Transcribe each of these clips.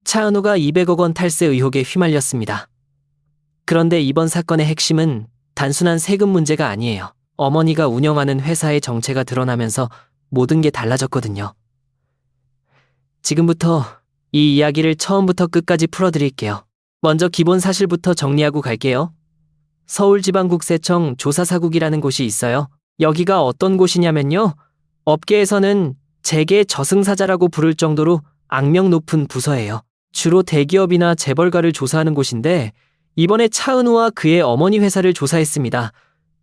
차은우가 200억 원 탈세 의혹에 휘말렸습니다. 그런데 이번 사건의 핵심은 단순한 세금 문제가 아니에요. 어머니가 운영하는 회사의 정체가 드러나면서 모든 게 달라졌거든요. 지금부터 이 이야기를 처음부터 끝까지 풀어드릴게요. 먼저 기본 사실부터 정리하고 갈게요. 서울지방국세청 조사사국이라는 곳이 있어요. 여기가 어떤 곳이냐면요. 업계에서는 재계 저승사자라고 부를 정도로 악명 높은 부서예요. 주로 대기업이나 재벌가를 조사하는 곳인데 이번에 차은우와 그의 어머니 회사를 조사했습니다.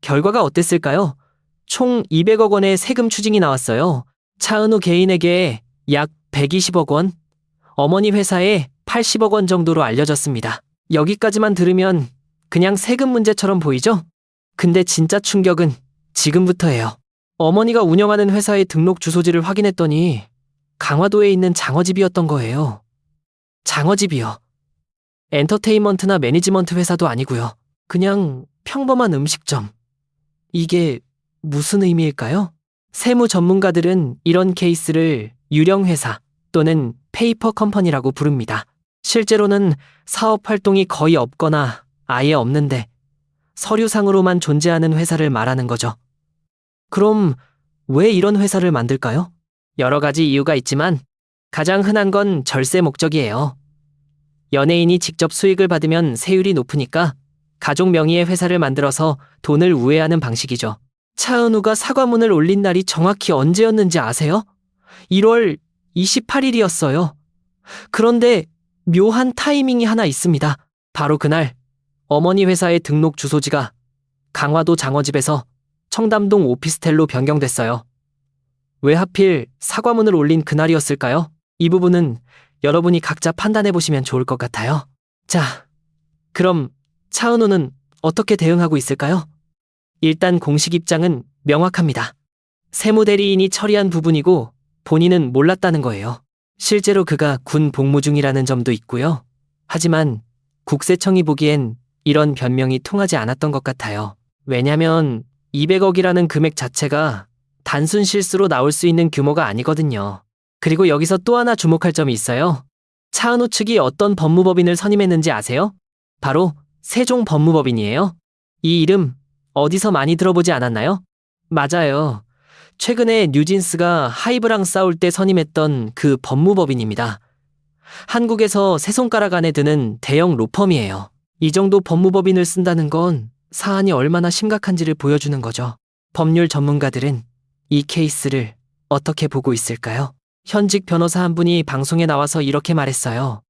결과가 어땠을까요? 총 200억 원의 세금 추징이 나왔어요. 차은우 개인에게 약 120억 원, 어머니 회사에 80억 원 정도로 알려졌습니다. 여기까지만 들으면 그냥 세금 문제처럼 보이죠? 근데 진짜 충격은 지금부터예요. 어머니가 운영하는 회사의 등록 주소지를 확인했더니 강화도에 있는 장어집이었던 거예요. 장어집이요. 엔터테인먼트나 매니지먼트 회사도 아니고요. 그냥 평범한 음식점. 이게 무슨 의미일까요? 세무 전문가들은 이런 케이스를 유령회사 또는 페이퍼 컴퍼니라고 부릅니다. 실제로는 사업 활동이 거의 없거나 아예 없는데 서류상으로만 존재하는 회사를 말하는 거죠. 그럼 왜 이런 회사를 만들까요? 여러 가지 이유가 있지만 가장 흔한 건 절세 목적이에요. 연예인이 직접 수익을 받으면 세율이 높으니까 가족 명의의 회사를 만들어서 돈을 우회하는 방식이죠. 차은우가 사과문을 올린 날이 정확히 언제였는지 아세요? 1월 28일이었어요. 그런데 묘한 타이밍이 하나 있습니다. 바로 그날 어머니 회사의 등록 주소지가 강화도 장어집에서 청담동 오피스텔로 변경됐어요. 왜 하필 사과문을 올린 그날이었을까요? 이 부분은 여러분이 각자 판단해보시면 좋을 것 같아요. 자, 그럼 차은우는 어떻게 대응하고 있을까요? 일단 공식 입장은 명확합니다. 세무대리인이 처리한 부분이고 본인은 몰랐다는 거예요. 실제로 그가 군 복무 중이라는 점도 있고요. 하지만 국세청이 보기엔 이런 변명이 통하지 않았던 것 같아요. 왜냐면 200억이라는 금액 자체가 단순 실수로 나올 수 있는 규모가 아니거든요. 그리고 여기서 또 하나 주목할 점이 있어요. 차은우 측이 어떤 법무법인을 선임했는지 아세요? 바로 세종법무법인이에요. 이 이름 어디서 많이 들어보지 않았나요? 맞아요. 최근에 뉴진스가 하이브랑 싸울 때 선임했던 그 법무법인입니다. 한국에서 세 손가락 안에 드는 대형 로펌이에요. 이 정도 법무법인을 쓴다는 건 사안이 얼마나 심각한지를 보여주는 거죠. 법률 전문가들은 이 케이스를 어떻게 보고 있을까요? 현직 변호사 한 분이 방송에 나와서 이렇게 말했어요.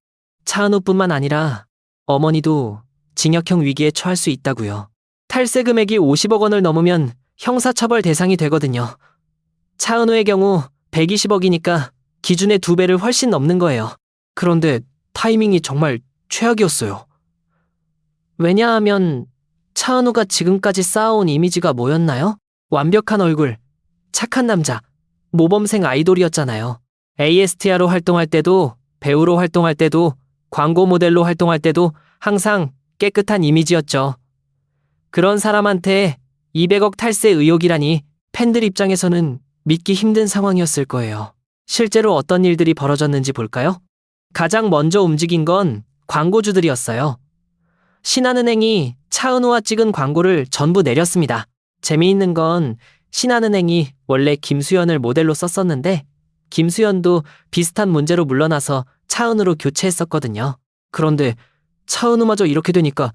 차은우뿐만 아니라 어머니도 징역형 위기에 처할 수 있다고요. 탈세 금액이 50억 원을 넘으면 형사처벌 대상이 되거든요. 차은우의 경우 120억이니까 기준의 2배를 훨씬 넘는 거예요. 그런데 타이밍이 정말 최악이었어요. 왜냐하면 차은우가 지금까지 쌓아온 이미지가 뭐였나요? 완벽한 얼굴, 착한 남자, 모범생 아이돌이었잖아요. ASTR로 활동할 때도, 배우로 활동할 때도, 광고 모델로 활동할 때도 항상 깨끗한 이미지였죠. 그런 사람한테 200억 탈세 의혹이라니 팬들 입장에서는 믿기 힘든 상황이었을 거예요. 실제로 어떤 일들이 벌어졌는지 볼까요? 가장 먼저 움직인 건 광고주들이었어요. 신한은행이 차은우와 찍은 광고를 전부 내렸습니다. 재미있는 건 신한은행이 원래 김수현을 모델로 썼었는데 김수현도 비슷한 문제로 물러나서 차은우로 교체했었거든요. 그런데 차은우마저 이렇게 되니까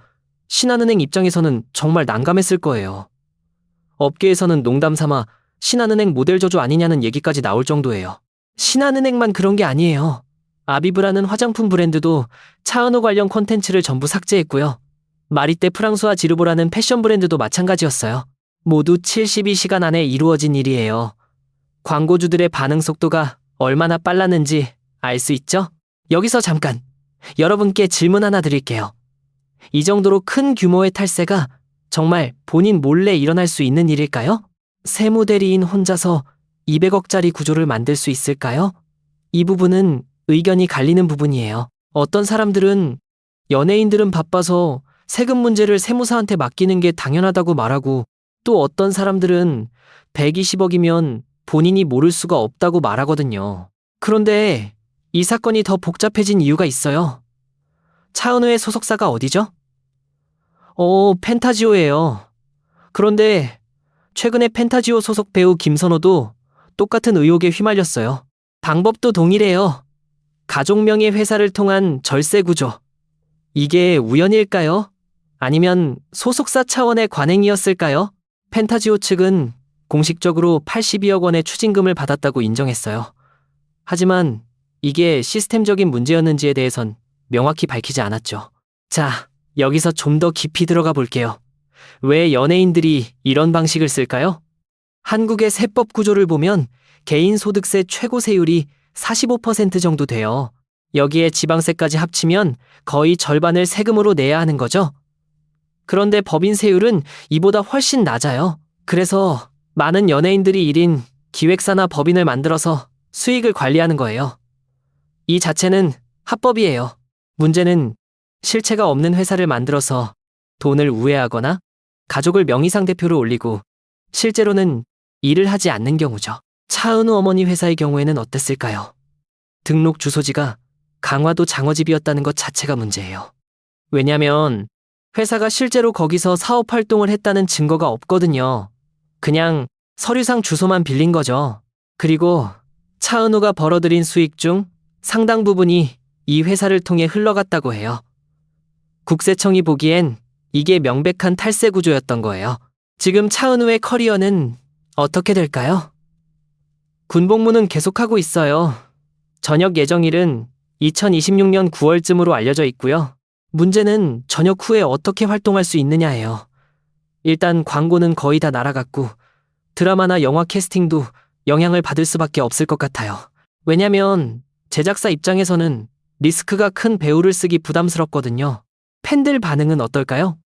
신한은행 입장에서는 정말 난감했을 거예요. 업계에서는 농담삼아 신한은행 모델 저주 아니냐는 얘기까지 나올 정도예요. 신한은행만 그런 게 아니에요. 아비브라는 화장품 브랜드도 차은우 관련 콘텐츠를 전부 삭제했고요. 마리떼 프랑스와 지르보라는 패션 브랜드도 마찬가지였어요. 모두 72시간 안에 이루어진 일이에요. 광고주들의 반응 속도가 얼마나 빨랐는지 알 수 있죠? 여기서 잠깐 여러분께 질문 하나 드릴게요. 이 정도로 큰 규모의 탈세가 정말 본인 몰래 일어날 수 있는 일일까요? 세무대리인 혼자서 200억짜리 구조를 만들 수 있을까요? 이 부분은 의견이 갈리는 부분이에요. 어떤 사람들은 연예인들은 바빠서 세금 문제를 세무사한테 맡기는 게 당연하다고 말하고 또 어떤 사람들은 120억이면 본인이 모를 수가 없다고 말하거든요. 그런데 이 사건이 더 복잡해진 이유가 있어요. 차은우의 소속사가 어디죠? 펜타지오예요. 그런데 최근에 펜타지오 소속 배우 김선호도 똑같은 의혹에 휘말렸어요. 방법도 동일해요. 가족 명의 회사를 통한 절세 구조. 이게 우연일까요? 아니면 소속사 차원의 관행이었을까요? 펜타지오 측은 공식적으로 82억 원의 추징금을 받았다고 인정했어요. 하지만 이게 시스템적인 문제였는지에 대해선 명확히 밝히지 않았죠. 자, 여기서 좀 더 깊이 들어가 볼게요. 왜 연예인들이 이런 방식을 쓸까요? 한국의 세법 구조를 보면 개인 소득세 최고 세율이 45% 정도 돼요. 여기에 지방세까지 합치면 거의 절반을 세금으로 내야 하는 거죠. 그런데 법인 세율은 이보다 훨씬 낮아요. 그래서 많은 연예인들이 1인 기획사나 법인을 만들어서 수익을 관리하는 거예요. 이 자체는 합법이에요. 문제는 실체가 없는 회사를 만들어서 돈을 우회하거나 가족을 명의상 대표로 올리고 실제로는 일을 하지 않는 경우죠. 차은우 어머니 회사의 경우에는 어땠을까요? 등록 주소지가 강화도 장어집이었다는 것 자체가 문제예요. 왜냐면 회사가 실제로 거기서 사업 활동을 했다는 증거가 없거든요. 그냥 서류상 주소만 빌린 거죠. 그리고 차은우가 벌어들인 수익 중 상당 부분이 이 회사를 통해 흘러갔다고 해요. 국세청이 보기엔 이게 명백한 탈세 구조였던 거예요. 지금 차은우의 커리어는 어떻게 될까요? 군복무는 계속하고 있어요. 전역 예정일은 2026년 9월쯤으로 알려져 있고요. 문제는 전역 후에 어떻게 활동할 수 있느냐예요. 일단 광고는 거의 다 날아갔고 드라마나 영화 캐스팅도 영향을 받을 수밖에 없을 것 같아요. 왜냐면 제작사 입장에서는 리스크가 큰 배우를 쓰기 부담스럽거든요. 팬들 반응은 어떨까요?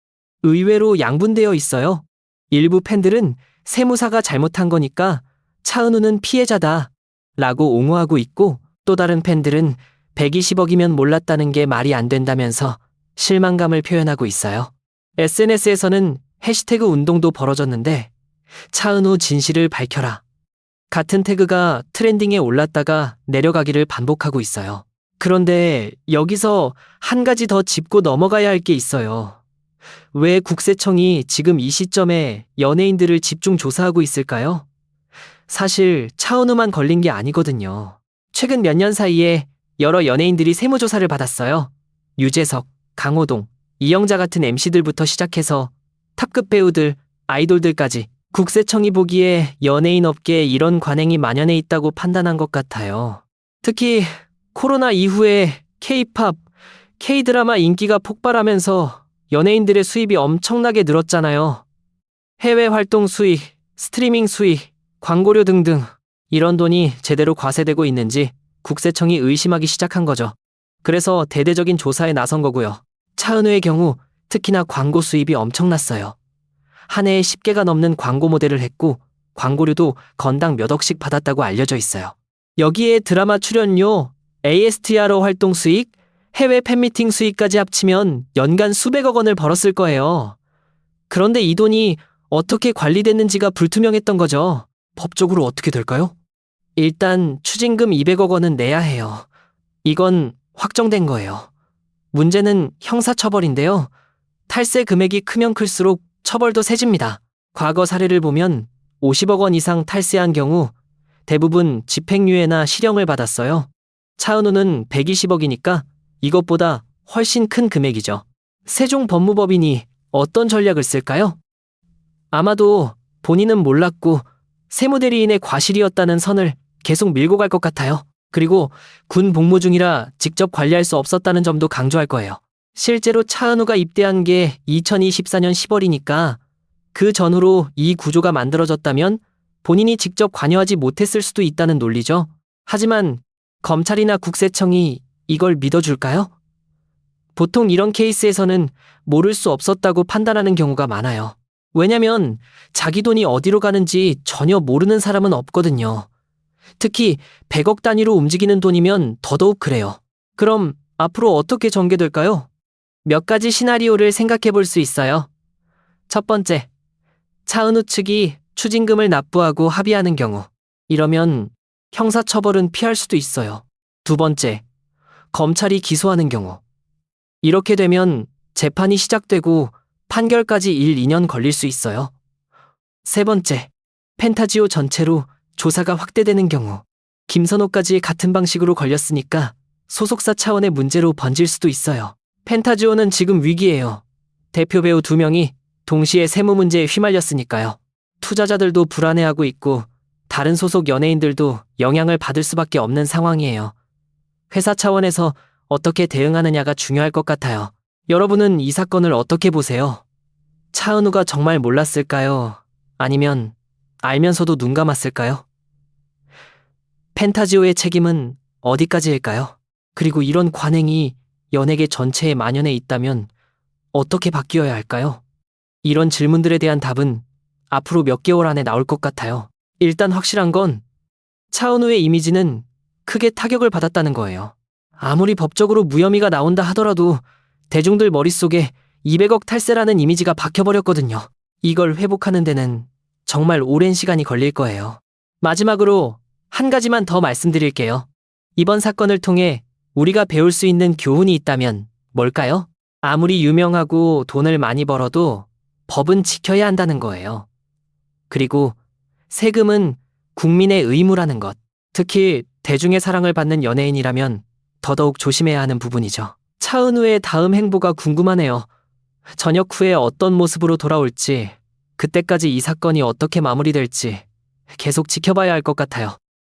의외로 양분되어 있어요. 일부 팬들은 세무사가 잘못한 거니까 차은우는 피해자다 라고 옹호하고 있고, 또 다른 팬들은 120억이면 몰랐다는 게 말이 안 된다면서 실망감을 표현하고 있어요. SNS에서는 해시태그 운동도 벌어졌는데 차은우 진실을 밝혀라 같은 태그가 트렌딩에 올랐다가 내려가기를 반복하고 있어요. 그런데 여기서 한 가지 더 짚고 넘어가야 할 게 있어요. 왜 국세청이 지금 이 시점에 연예인들을 집중 조사하고 있을까요? 사실 차은우만 걸린 게 아니거든요. 최근 몇 년 사이에 여러 연예인들이 세무조사를 받았어요. 유재석, 강호동, 이영자 같은 MC들부터 시작해서 탑급 배우들, 아이돌들까지 국세청이 보기에 연예인 업계에 이런 관행이 만연해 있다고 판단한 것 같아요. 특히 코로나 이후에 K-팝, K-드라마 인기가 폭발하면서 연예인들의 수입이 엄청나게 늘었잖아요. 해외 활동 수익, 스트리밍 수익, 광고료 등등 이런 돈이 제대로 과세되고 있는지 국세청이 의심하기 시작한 거죠. 그래서 대대적인 조사에 나선 거고요. 차은우의 경우 특히나 광고 수입이 엄청났어요. 한 해에 10개가 넘는 광고 모델을 했고 광고료도 건당 몇 억씩 받았다고 알려져 있어요. 여기에 드라마 출연료, ASTR 활동 수익, 해외 팬미팅 수익까지 합치면 연간 수백억 원을 벌었을 거예요. 그런데 이 돈이 어떻게 관리됐는지가 불투명했던 거죠. 법적으로 어떻게 될까요? 일단 추징금 200억 원은 내야 해요. 이건 확정된 거예요. 문제는 형사처벌인데요. 탈세 금액이 크면 클수록 처벌도 세집니다. 과거 사례를 보면 50억 원 이상 탈세한 경우 대부분 집행유예나 실형을 받았어요. 차은우는 120억이니까 이것보다 훨씬 큰 금액이죠. 세종 법무법인이 어떤 전략을 쓸까요? 아마도 본인은 몰랐고 세무대리인의 과실이었다는 선을 계속 밀고 갈 것 같아요. 그리고 군 복무 중이라 직접 관리할 수 없었다는 점도 강조할 거예요. 실제로 차은우가 입대한 게 2024년 10월이니까 그 전후로 이 구조가 만들어졌다면 본인이 직접 관여하지 못했을 수도 있다는 논리죠. 하지만 검찰이나 국세청이 이걸 믿어줄까요? 보통 이런 케이스에서는 모를 수 없었다고 판단하는 경우가 많아요. 왜냐면 자기 돈이 어디로 가는지 전혀 모르는 사람은 없거든요. 특히 100억 단위로 움직이는 돈이면 더더욱 그래요. 그럼 앞으로 어떻게 전개될까요? 몇 가지 시나리오를 생각해 볼 수 있어요. 첫 번째, 차은우 측이 추징금을 납부하고 합의하는 경우. 이러면 형사처벌은 피할 수도 있어요. 두 번째, 검찰이 기소하는 경우. 이렇게 되면 재판이 시작되고 판결까지 1, 2년 걸릴 수 있어요. 세 번째, 펜타지오 전체로 조사가 확대되는 경우. 김선호까지 같은 방식으로 걸렸으니까 소속사 차원의 문제로 번질 수도 있어요. 펜타지오는 지금 위기예요. 대표 배우 2명이 동시에 세무 문제에 휘말렸으니까요. 투자자들도 불안해하고 있고 다른 소속 연예인들도 영향을 받을 수밖에 없는 상황이에요. 회사 차원에서 어떻게 대응하느냐가 중요할 것 같아요. 여러분은 이 사건을 어떻게 보세요? 차은우가 정말 몰랐을까요? 아니면 알면서도 눈 감았을까요? 펜타지오의 책임은 어디까지일까요? 그리고 이런 관행이 연예계 전체에 만연해 있다면 어떻게 바뀌어야 할까요? 이런 질문들에 대한 답은 앞으로 몇 개월 안에 나올 것 같아요. 일단 확실한 건 차은우의 이미지는 크게 타격을 받았다는 거예요. 아무리 법적으로 무혐의가 나온다 하더라도 대중들 머릿속에 200억 탈세라는 이미지가 박혀버렸거든요. 이걸 회복하는 데는 정말 오랜 시간이 걸릴 거예요. 마지막으로 한 가지만 더 말씀드릴게요. 이번 사건을 통해 우리가 배울 수 있는 교훈이 있다면 뭘까요? 아무리 유명하고 돈을 많이 벌어도 법은 지켜야 한다는 거예요. 그리고 세금은 국민의 의무라는 것. 특히 대중의 사랑을 받는 연예인이라면 더더욱 조심해야 하는 부분이죠. 차은우의 다음 행보가 궁금하네요. 전역 후에 어떤 모습으로 돌아올지, 그때까지 이 사건이 어떻게 마무리될지 계속 지켜봐야 할 것 같아요.